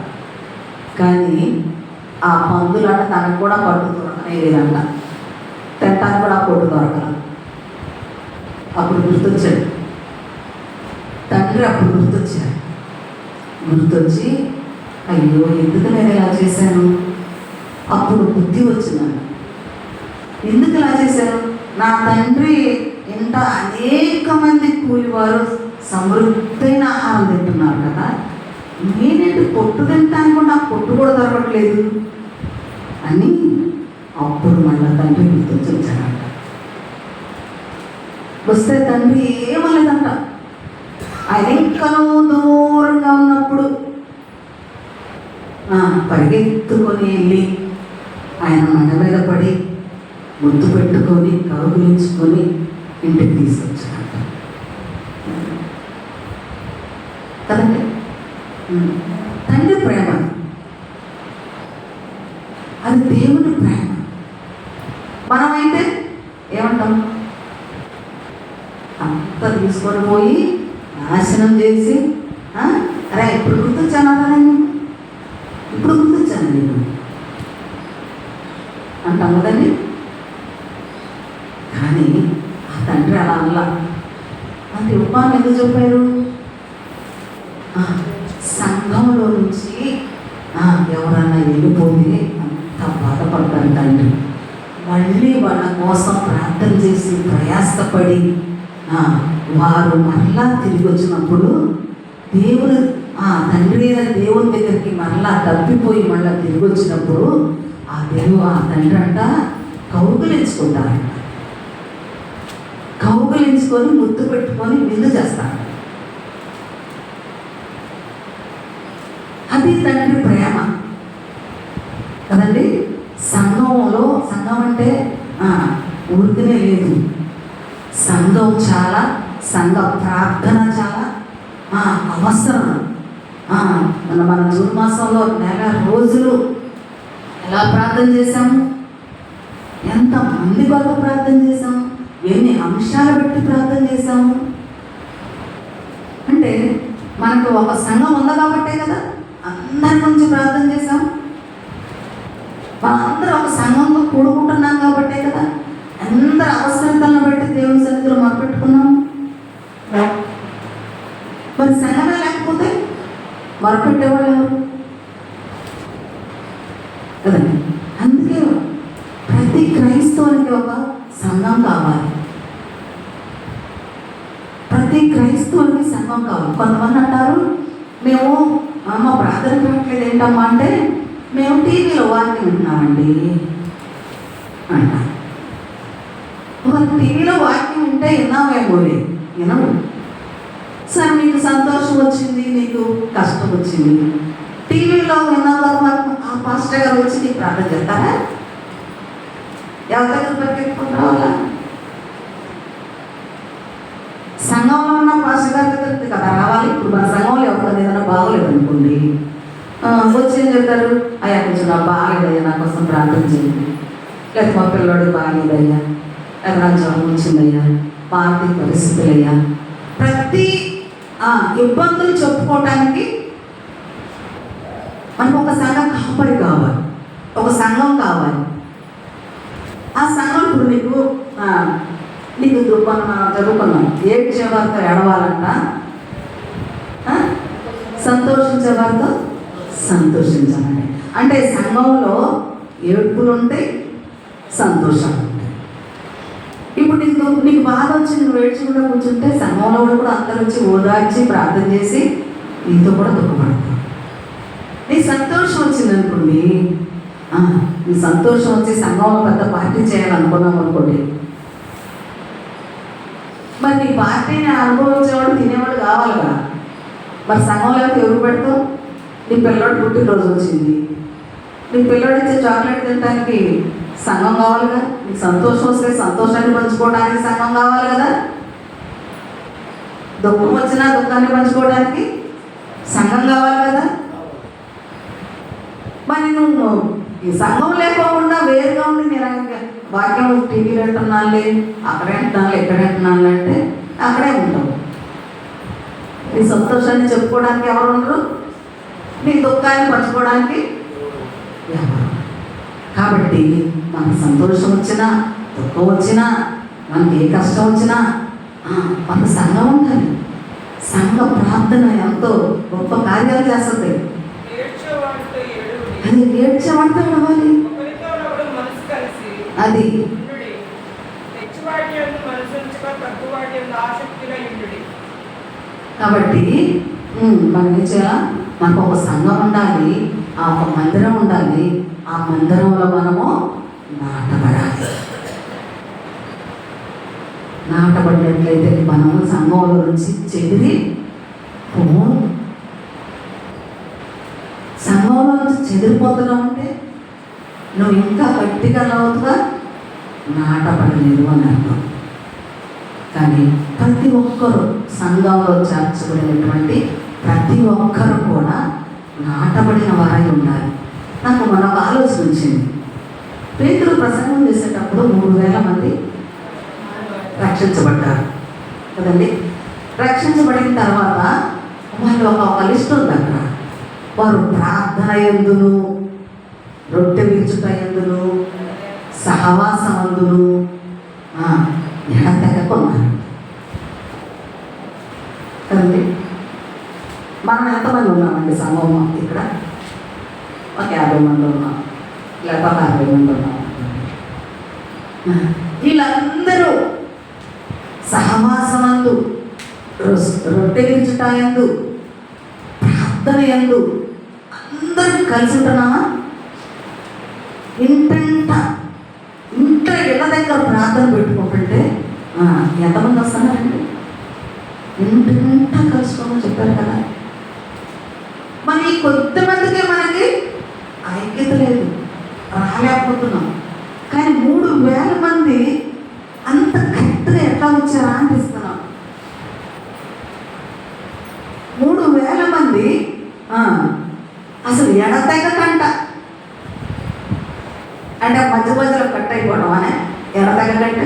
కానీ ఆ పందులంట తనకు కూడా పట్టు దొరకలేదంట, తినటానికి కూడా పొట్టు దొరకదు. అప్పుడు గుర్తొచ్చాడు తండ్రి. అప్పుడు గుర్తొచ్చి అయ్యో ఎందుకు నేను ఇలా చేశాను. అప్పుడు బుద్ధి వచ్చిందండి. ఎందుకు ఇలా చేశాను? నా తండ్రి ఇంత అనేక మంది కూలివారు సమృద్ధైన ఆహారం తింటున్నారు కదా, నేనేంటి పొట్టు తింటానికి కూడా నాకు పొట్టు కూడా దొరకట్లేదు అని అప్పుడు మళ్ళీ తండ్రి గుర్తొచ్చి వచ్చాడంట. వస్తే తండ్రి ఏమలేదంట. ఆయన ఇంకనూ దూరంగా ఉన్నప్పుడు పరిగెత్తుకొని వెళ్ళి ఆయన మెడ మీద పడి ముద్దు పెట్టుకొని కౌగిలించుకొని ఇంటికి తీసుకొచ్చాడంట కదండి. తండ్రి ప్రేమ అది దేవుని ప్రేమ. మనమైతే ఏమంటాం? అంతా తీసుకొని పోయి నాశనం చేసి అరే ఇప్పుడు గుర్తొచ్చాను అలా, నేను ఇప్పుడు గుర్తొచ్చాను నేను అంటాం కదండి. కానీ ఆ తండ్రి అలా అలా అంటే ఉపమానం ఎందుకు చెప్పారు? సంఘంలో నుంచి ఎవరన్నా వెళ్ళిపోతే అంత బాధపడతారు తండ్రి. మళ్ళీ వాళ్ళ కోసం ప్రార్థన చేసి ప్రయాసపడి వారు మరలా తిరిగి వచ్చినప్పుడు దేవుడు తండ్రి దేవుని దగ్గరికి మరలా తప్పిపోయి మళ్ళీ తిరిగి వచ్చినప్పుడు ఆ తండ్రి అంట కౌగులించుకుంటారంట. కౌగిలించుకొని ముద్దు పెట్టుకొని విందు చేస్తారు. అది తండ్రి ప్రేమ కదండి. సంఘంలో సంఘం అంటే ఊరికనే లేదు. సంఘం చాలా, సంఘ ప్రార్థన చాలా అవసరం. మన జూన్ మాసంలో నెల రోజులు ఎలా ప్రార్థన చేశాము, ఎంతమంది కొరకు ప్రార్థన చేశాము, ఎన్ని అంశాలు పెట్టి ప్రార్థన చేశాము. అంటే మనకు ఒక సంఘం ఉంది కాబట్టే కదా అందరి గురించి ప్రార్థన చేశాం. మనందరూ ఒక సంఘంలో కూడుకుంటున్నాం కాబట్టే కదా అందరి అవసరతలను బట్టి దేవుని సన్నిధిలో మొరపెట్టుకున్నాం. మరి సంఘమే లేకపోతే మొరపెట్టేవాళ్ళు ఎవరు కదండి. అందుకే ప్రతి క్రైస్తవునికి ఒక సంఘం కావాలి. ప్రతి క్రైస్తవునికి సంఘం కావాలి. కొంతమంది అంటారు, మేము మా ప్రార్థన కావట్లేదు ఏంటమ్మా అంటే, మేము టీవీలో వాక్యం వింటున్నామండి అంటారు. ఒక టీవీలో వాక్యం ఉంటే విన్నామేమో వినము. సరే, నీకు సంతోషం వచ్చింది, నీకు కష్టం వచ్చింది, టీవీలో విన్న తర్వాత ఆ పాస్టర్ గారు వచ్చి నీకు ప్రార్థన చేస్తారా? ఎవరి దగ్గర పరిగెత్తుకుని రావాలా? సంఘంలో ఉన్న పాస్టర్ గారి దగ్గరికి కదా రావాలి. ఇప్పుడు మన సంఘంలో ఎవరికైనా ఏదైనా బాగోలేదు అనుకోండి, వచ్చి ఏం చెప్తారు, అయ్యా కొంచెం నా బాగాలేదయ్యా, నా కోసం ప్రార్థన చేయండి. లేకపోతే మా పిల్లడు బాగాలేదయ్యా, లేదా నాకు జ్వరం వచ్చిందయ్యా, మా ఆర్థిక పరిస్థితులయ్యా. ప్రతి ఇబ్బందులు చెప్పుకోవటానికి మనకు ఒక సంఘం కాపరి కావాలి, ఒక సంఘం కావాలి. ఆ సంఘం ఇప్పుడు నీకు చదువుకున్నాం, ఏడ్చే వారితో ఏడవాలంట, సంతోషించే వారితో సంతోషించాలండి. అంటే సంఘంలో ఏడుపులు ఉంటాయి, సంతోషం ఉంటాయి. ఇప్పుడు నీకు బాధ వచ్చి నువ్వు ఏడ్చుకుంటూ కూర్చుంటే సంఘంలో కూడా అందరూ వచ్చి ఓదార్చి ప్రార్థన చేసి నీతో కూడా దుఃఖపడతారు. నీ సంతోషం వచ్చింది అనుకోండి, నీ సంతోషం వచ్చి సంఘంలో పెద్ద పార్టీ చేయాలనుకున్నాం అనుకోండి, మరి నీ పార్టీని అనుభవించేవాడు తినేవాడు కావాలిగా. మరి సంఘంలో ఎవరు పెడతావు? నీ పిల్లడు పుట్టినరోజు వచ్చింది, నీ పిల్లడు ఇచ్చే చాక్లెట్ తినడానికి సంఘం కావాలిగా. నీకు సంతోషం వస్తే సంతోషాన్ని పంచుకోవడానికి సంఘం కావాలి కదా. దుఃఖం వచ్చినా దుఃఖాన్ని పంచుకోవడానికి సంఘం కావాలి కదా. మరి నువ్వు ఈ సంఘం లేకోకుండా వేరుగా ఉండి నేను వాక్యం టీవీలో వింటున్నానులే, అక్కడే వింటున్నాను, ఎక్కడ వింటున్నాను అంటే అక్కడే ఉంటావు. నీ సంతోషాన్ని చెప్పుకోవడానికి ఎవరు ఉండరు, నీ దుఃఖాన్ని పంచుకోవడానికి ఎవరు. కాబట్టి మనకు సంతోషం వచ్చినా దుఃఖం వచ్చినా మనకి ఏ కష్టం వచ్చినా మన సంఘం ఉండాలి. సంఘ ప్రార్థన ఎంతో గొప్ప కార్యాలు చేస్తుంది. అది ఏడ్చేవాడితో నడవాలి. అది కాబట్టి మనం ఏం చేయాలి, మనకు ఒక సంఘం ఉండాలి, ఆ ఒక మందిరం ఉండాలి. ఆ మందిరంలో మనము నాటబడాలి. నాటబడినట్లయితే మనము సంఘంలో నుంచి చెదిరి సంఘంలో నుంచి చెదిరిపోతున్నావు అంటే నువ్వు ఇంకా గట్టిగా లోతుగా నాటబడలేదు అని అర్థం. కానీ ప్రతి ఒక్కరూ సంఘంలో చేర్చబడినటువంటి ప్రతి ఒక్కరు కూడా నాటబడిన వారై ఉండాలి. నాకు మరొక ఆలోచన వచ్చింది. పేతురు ప్రసంగం చేసేటప్పుడు 3,000 మంది రక్షించబడ్డారు కదండి. రక్షించబడిన తర్వాత వాళ్ళు ఒక లిస్ట్ ఉంది అక్కడ. వారు ప్రార్థన యందును, రొట్టె విరుచుట యందును, సహవాసమందును ఎడతెగకున్నారు కదండి. మనం ఎంతమంది ఉన్నామండి సంఘం? ఇక్కడ ఒక 50 మంది ఉన్నాం, లేకపోతే 60 మంది ఉన్నాం. వీళ్ళందరూ సహవాసమందు, రొట్టె విరుచుట యందు, ప్రార్థన యందు అందరూ కలిసి ఉంటున్నామా? ఇంట ఇళ్ళ దగ్గర ప్రార్థన పెట్టుకుంటుంటే ఎంతమంది వస్తున్నారండి? ఇంటింటా కలుసుకోమని చెప్పారు కదా. మరి కొంతమందికే మనకి ఐక్యత లేదు, రాలేకపోతున్నాం. కానీ 3,000 మంది అంత కరెక్ట్గా ఎట్లా వచ్చారా అనిపిస్తున్నాం. 3,000 మంది అసలు ఎడతెగకంట, అంటే మధ్య మధ్యలో కట్ అయిపోవడం అనే ఎడతెగకంటే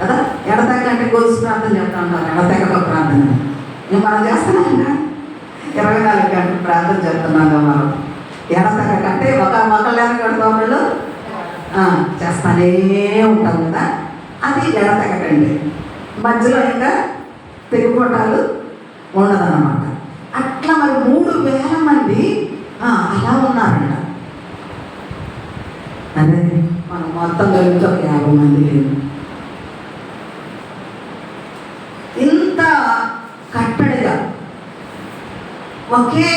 కదా. ఎడతెగ అంటే గొలుసు ప్రార్థన చెప్తా ఉంటారు, ఎడతెగక ప్రార్థన. మనం చేస్తున్నాం 24 గంటలు ప్రార్థన చేస్తున్నాం మనం. ఎడతెగకంటే ఒకళ్ళని కడుకోవాళ్ళు చేస్తానే ఉంటాం కదా, అది ఎడతెగకండి. మధ్యలో ఇంకా తెగిపోటాలు ఉండదన్నమాట. అట్లా మరి 3,000 మంది అలా ఉన్నారంట. అదే మనం మొత్తం కలిపి ఒక 50 మంది లేదు. ఇంత కట్టడిగా ఒకే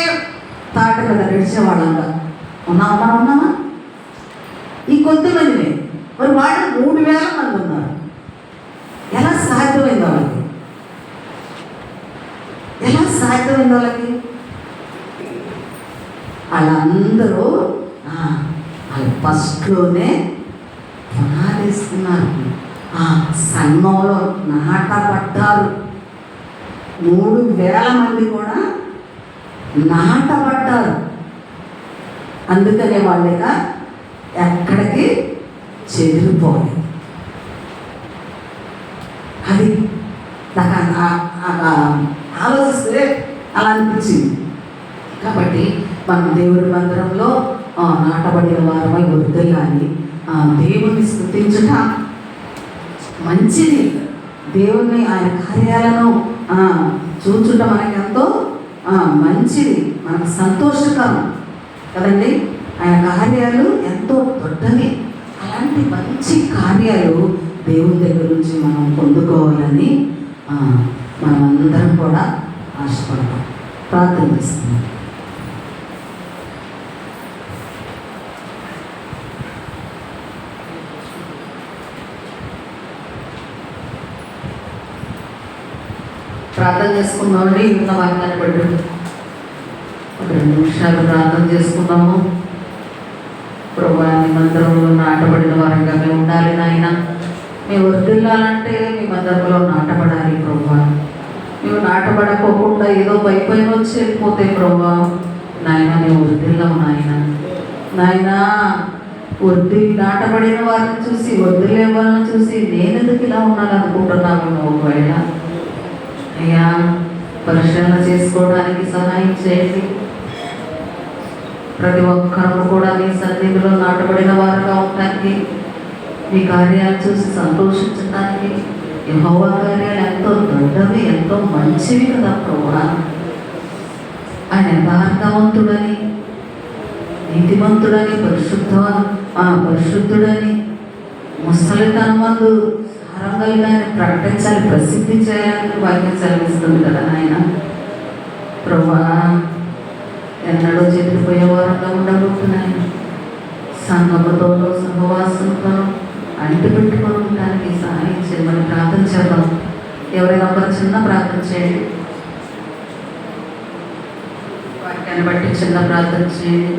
తాట మీద నడిచేవాళ్ళంగా ఉన్నామా? మనం ఉన్నామా? ఈ కొద్దిమంది మరి వాళ్ళు 3,000 మంది ఉన్నారు. ఎలా సాధ్యమైంది వాళ్ళకి? ఎలా సాధ్యమైంది వాళ్ళకి? వాళ్ళందరూ వాళ్ళు ఫస్ట్లోనే పునాదిస్తున్నారు, సంఘంలో నాటపడ్డారు. 3,000 మంది కూడా నాటపడ్డారు. అందుకనే వాళ్ళక ఎక్కడికి చెదిరిపోలేదు. అది నాకు ఆలోచిస్తే అలా అనిపించింది. కాబట్టి మనం దేవుడి మందిరంలో నాటబడిన వారమై వర్ధిల్లాలి. దేవుణ్ణి స్తుతించుట మంచిది. దేవుణ్ణి ఆయన కార్యాలను చూచుట మనకి ఎంతో మంచిది, మనకు సంతోషకరం కదండి. ఆయన కార్యాలు ఎంతో దొడ్డవి. అలాంటి మంచి కార్యాలు దేవుని దగ్గర నుంచి మనం పొందుకోవాలని మనమందరం కూడా ఆశపడతాం. ప్రార్థన చేస్తున్నాం. ప్రార్థన చేసుకుందామండి. ఉన్న వాక్యాన్ని బట్టి ఒక 2 నిమిషాలు ప్రార్థన చేసుకుందాము. ప్రభువా, మీ మందిరంలో నాటబడిన వారంగా మేము ఉండాలి నాయన. మేము వర్ధిల్లాలంటే మీ మందిరంలో నాటబడాలి ప్రభువా. మేము నాటబడకోకుండా ఏదో పైపైన వచ్చి వెళ్ళిపోతే ప్రభువా నాయన, మేము వర్ధిల్లాము నాయన. నాయన, నాటబడిన వారిని చూసి, వర్ధిల్లే వాళ్ళని చూసి నేను ఎందుకు ఇలా ఉన్నాననుకుంటున్నాము. ఒకవేళ అయ్యా, పరిశీలన చేసుకోవడానికి సహాయం చేయండి. ప్రతి ఒక్కరు కూడా మీ సన్నిధిలో నాటబడిన వారుగా ఉండడానికి, మీ కార్యాలు చూసి సంతోషించడానికి. యెహోవా కార్యాలు ఎంతో దొడ్డవి, ఎంతో మంచివి కదా ప్రభువా. ఆయన యథార్థవంతుడని, నీతిమంతుడని, పరిశుద్ధుడని, ముసలితనమందు సారంగల్ని ప్రకటించాలి, ప్రసిద్ధి చేయాలని వాక్యం సెలవిస్తుంది కదా నాయన. ప్రభువా, ఎన్నడూ చెదిరిపోయే వారంగా ఉండకూడదు నాయన. సంఘముతోనూ సహవాసంతోనూ అంటి పెట్టుకొని ఉండడానికి సహాయం చేయమని ప్రార్థన చేద్దాం. ఎవరైనా ఒకరు చిన్న ప్రార్థన చేయండి. వాక్యాన్ని బట్టి చిన్న ప్రార్థన చేయండి.